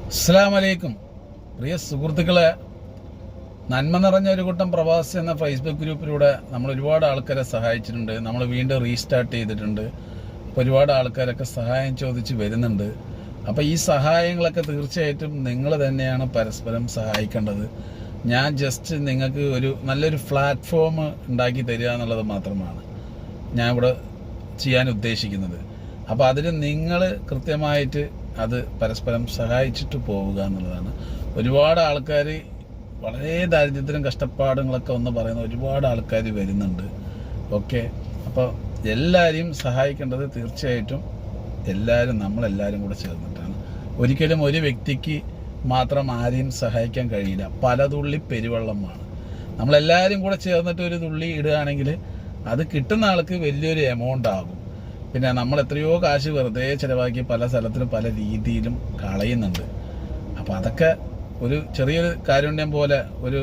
അസ്സലാമു അലൈക്കും. പ്രിയ സുഹൃത്തുക്കളെ, നന്മ നിറഞ്ഞ ഒരു കൂട്ടം പ്രവാസി എന്ന ഫേസ്ബുക്ക് ഗ്രൂപ്പിലൂടെ നമ്മൾ ഒരുപാട് ആൾക്കാരെ സഹായിച്ചിട്ടുണ്ട്. നമ്മൾ വീണ്ടും റീസ്റ്റാർട്ട് ചെയ്തിട്ടുണ്ട്. ഒരുപാട് ആൾക്കാരൊക്കെ സഹായം ചോദിച്ച് വരുന്നുണ്ട്. അപ്പോൾ ഈ സഹായങ്ങളൊക്കെ തീർച്ചയായിട്ടും നിങ്ങൾ തന്നെയാണ് പരസ്പരം സഹായിക്കേണ്ടത്. ഞാൻ ജസ്റ്റ് നിങ്ങൾക്ക് ഒരു നല്ലൊരു പ്ലാറ്റ്ഫോം ഉണ്ടാക്കി തരിക എന്നുള്ളത് മാത്രമാണ് ഞാൻ ഇവിടെ ചെയ്യാൻ ഉദ്ദേശിക്കുന്നത്. അപ്പോൾ അതിന് നിങ്ങൾ കൃത്യമായിട്ട് അത് പരസ്പരം സഹായിച്ചിട്ട് പോവുക എന്നുള്ളതാണ്. ഒരുപാട് ആൾക്കാർ വളരെ ദാരിദ്ര്യത്തിലും കഷ്ടപ്പാടുകളൊക്കെ ഒന്ന് പറയുന്ന ഒരുപാട് ആൾക്കാർ വരുന്നുണ്ട്. ഓക്കെ, അപ്പോൾ എല്ലാവരെയും സഹായിക്കേണ്ടത് തീർച്ചയായിട്ടും നമ്മളെല്ലാവരും കൂടെ ചേർന്നിട്ടാണ്. ഒരിക്കലും ഒരു വ്യക്തിക്ക് മാത്രം ആരെയും സഹായിക്കാൻ കഴിയില്ല. പല തുള്ളി പെരുവെള്ളമാണ്. നമ്മളെല്ലാവരും കൂടെ ചേർന്നിട്ട് ഒരു തുള്ളി ഇടുകയാണെങ്കിൽ അത് കിട്ടുന്ന ആൾക്ക് വലിയൊരു എമൗണ്ട് ആകും. പിന്നെ നമ്മൾ എത്രയോ കാശ് വെറുതെ ചിലവാക്കി പല സ്ഥലത്തിലും പല രീതിയിലും കളയുന്നുണ്ട്. അപ്പം അതൊക്കെ ഒരു ചെറിയൊരു കാരുണ്യം പോലെ ഒരു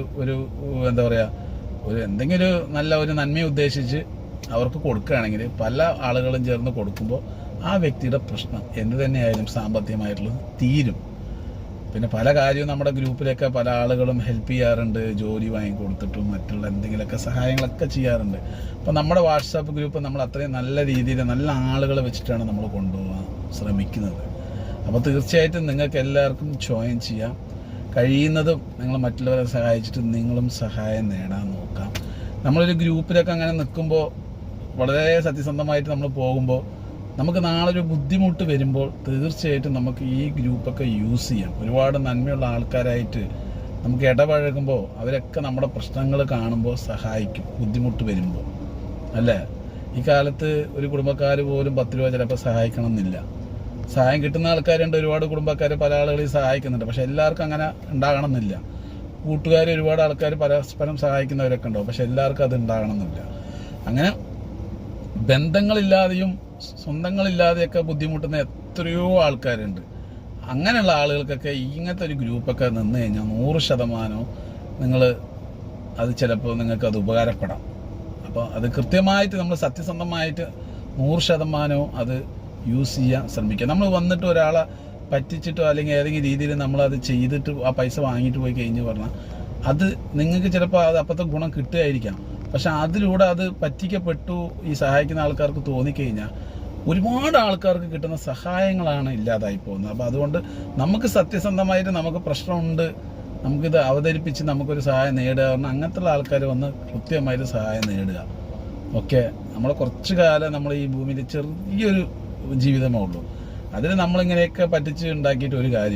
എന്താ പറയുക, എന്തെങ്കിലും ഒരു നല്ല ഒരു നന്മ ഉദ്ദേശിച്ച് അവർക്ക് കൊടുക്കുകയാണെങ്കിൽ പല ആളുകളും ചേർന്ന് കൊടുക്കുമ്പോൾ ആ വ്യക്തിയുടെ പ്രശ്നം എന്ത് തന്നെയായാലും സാമ്പത്തികമായിട്ടുള്ളത് തീരും. പിന്നെ പല കാര്യവും നമ്മുടെ ഗ്രൂപ്പിലൊക്കെ പല ആളുകളും ഹെൽപ്പ് ചെയ്യാറുണ്ട്. ജോലി വാങ്ങിക്കൊടുത്തിട്ടും മറ്റുള്ള എന്തെങ്കിലുമൊക്കെ സഹായങ്ങളൊക്കെ ചെയ്യാറുണ്ട്. അപ്പം നമ്മുടെ വാട്സാപ്പ് ഗ്രൂപ്പ് നമ്മൾ അത്രയും നല്ല രീതിയിൽ നല്ല ആളുകളെ വെച്ചിട്ടാണ് നമ്മൾ കൊണ്ടുപോകാൻ ശ്രമിക്കുന്നത്. അപ്പോൾ തീർച്ചയായിട്ടും നിങ്ങൾക്ക് എല്ലാവർക്കും ജോയിൻ ചെയ്യാം. കഴിയുന്നതും നിങ്ങൾ മറ്റുള്ളവരെ സഹായിച്ചിട്ട് നിങ്ങളും സഹായം നേടാൻ നോക്കാം. നമ്മളൊരു ഗ്രൂപ്പിലൊക്കെ അങ്ങനെ നിൽക്കുമ്പോൾ വളരെ സത്യസന്ധമായിട്ട് നമ്മൾ പോകുമ്പോൾ നമുക്ക് നാളെ ഒരു ബുദ്ധിമുട്ട് വരുമ്പോൾ തീർച്ചയായിട്ടും നമുക്ക് ഈ ഗ്രൂപ്പൊക്കെ യൂസ് ചെയ്യാം. ഒരുപാട് നന്മയുള്ള ആൾക്കാരായിട്ട് നമുക്ക് ഇടപഴകുമ്പോൾ അവരൊക്കെ നമ്മുടെ പ്രശ്നങ്ങൾ കാണുമ്പോൾ സഹായിക്കും. ബുദ്ധിമുട്ട് വരുമ്പോൾ അല്ലേ, ഈ കാലത്ത് ഒരു കുടുംബക്കാർ പോലും 10 രൂപ ചിലപ്പോൾ സഹായിക്കണം എന്നില്ല. സഹായം കിട്ടുന്ന ആൾക്കാരുണ്ട്, ഒരുപാട് കുടുംബക്കാർ പല ആളുകളെയും സഹായിക്കുന്നുണ്ട്. പക്ഷെ എല്ലാവർക്കും അങ്ങനെ ഉണ്ടാകണം എന്നില്ല. കൂട്ടുകാർ ഒരുപാട് ആൾക്കാർ പരസ്പരം സഹായിക്കുന്നവരൊക്കെ ഉണ്ടാവും. പക്ഷെ എല്ലാവർക്കും അത് ഉണ്ടാകണം എന്നില്ല. അങ്ങനെ ബന്ധങ്ങളില്ലാതെയും സ്വന്തങ്ങളില്ലാതെയൊക്കെ ബുദ്ധിമുട്ടുന്ന എത്രയോ ആൾക്കാരുണ്ട്. അങ്ങനെയുള്ള ആളുകൾക്കൊക്കെ ഇങ്ങനത്തെ ഒരു ഗ്രൂപ്പൊക്കെ നിന്ന് കഴിഞ്ഞാൽ 100% നിങ്ങൾ അത് ചിലപ്പോൾ നിങ്ങൾക്ക് അത് ഉപകാരപ്പെടാം. അപ്പോൾ അത് കൃത്യമായിട്ട് നമ്മൾ സത്യസന്ധമായിട്ട് 100% അത് യൂസ് ചെയ്യാൻ ശ്രമിക്കുക. നമ്മൾ വന്നിട്ട് ഒരാളെ പറ്റിച്ചിട്ടോ അല്ലെങ്കിൽ ഏതെങ്കിലും രീതിയിൽ നമ്മളത് ചെയ്തിട്ട് ആ പൈസ വാങ്ങിയിട്ട് പോയി കഴിഞ്ഞ് പറഞ്ഞാൽ അത് നിങ്ങൾക്ക് ചിലപ്പോൾ അത് അപ്പോഴത്തെ ഗുണം കിട്ടുകയായിരിക്കാം. പക്ഷെ അതിലൂടെ അത് പറ്റിക്കപ്പെട്ടു ഈ സഹായിക്കുന്ന ആൾക്കാർക്ക് തോന്നിക്കഴിഞ്ഞാൽ ഒരുപാട് ആൾക്കാർക്ക് കിട്ടുന്ന സഹായങ്ങളാണ് ഇല്ലാതായി പോകുന്നത്. അപ്പോൾ അതുകൊണ്ട് നമുക്ക് സത്യസന്ധമായിട്ട് നമുക്ക് പ്രശ്നമുണ്ട്, നമുക്കിത് അവതരിപ്പിച്ച് നമുക്കൊരു സഹായം നേടുക പറഞ്ഞാൽ അങ്ങനത്തെ ആൾക്കാർ വന്ന് കൃത്യമായിട്ട് സഹായം നേടുക. ഓക്കെ, നമ്മൾ കുറച്ച് കാലം നമ്മൾ ഈ ഭൂമിയിൽ ചെറിയൊരു ജീവിതമേ ഉള്ളൂ. അതിന് നമ്മളിങ്ങനെയൊക്കെ പറ്റിച്ച് ഉണ്ടാക്കിയിട്ട് ഒരു കാര്യമില്ല.